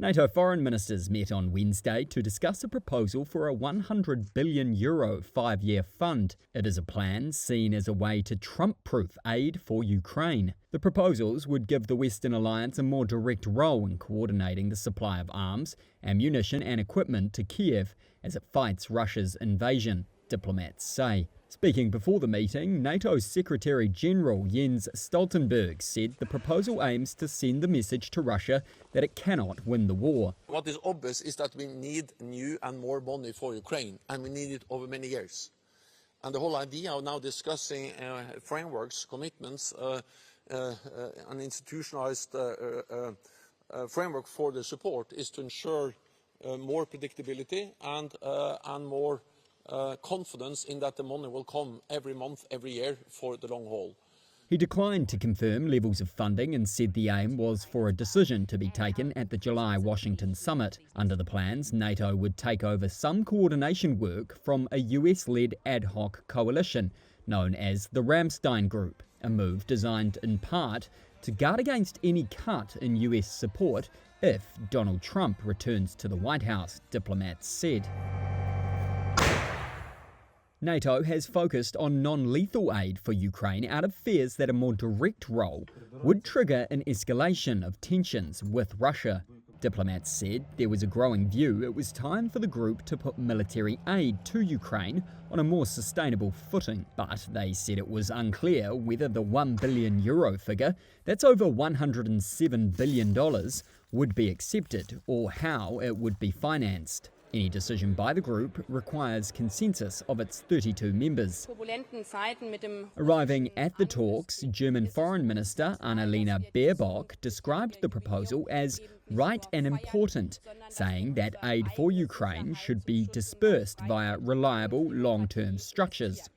NATO foreign ministers met on Wednesday to discuss a proposal for a €100 billion 5-year fund. It is a plan seen as a way to Trump-proof aid for Ukraine. The proposals would give the Western alliance a more direct role in coordinating the supply of arms, ammunition and equipment to Kyiv as it fights Russia's invasion, diplomats say. Speaking before the meeting, NATO's Secretary-General Jens Stoltenberg said the proposal aims to send the message to Russia that it cannot win the war. What is obvious is that we need new and more money for Ukraine, and we need it over many years. And the whole idea of now discussing frameworks, commitments, an institutionalized framework for the support is to ensure more predictability and more confidence in that the money will come every month, every year for the long haul. He declined to confirm levels of funding and said the aim was for a decision to be taken at the July Washington summit. Under the plans, NATO would take over some coordination work from a US-led ad hoc coalition known as the Ramstein Group, a move designed in part to guard against any cut in US support if Donald Trump returns to the White House, diplomats said. NATO has focused on non-lethal aid for Ukraine out of fears that a more direct role would trigger an escalation of tensions with Russia. Diplomats said there was a growing view it was time for the group to put military aid to Ukraine on a more sustainable footing, but they said it was unclear whether the €1 billion figure, that's over $107 billion, would be accepted or how it would be financed. Any decision by the group requires consensus of its 32 members. Arriving at the talks, German Foreign Minister Annalena Baerbock described the proposal as right and important, saying that aid for Ukraine should be dispersed via reliable long-term structures.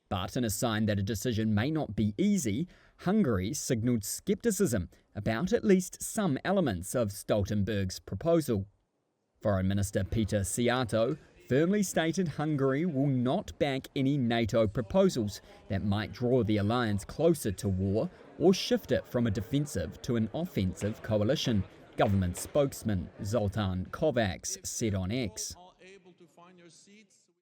But in a sign that a decision may not be easy, Hungary signalled scepticism about at least some elements of Stoltenberg's proposal. Foreign Minister Peter Szijjártó firmly stated Hungary will not back any NATO proposals that might draw the alliance closer to war or shift it from a defensive to an offensive coalition, government spokesman Zoltán Kovács said on X.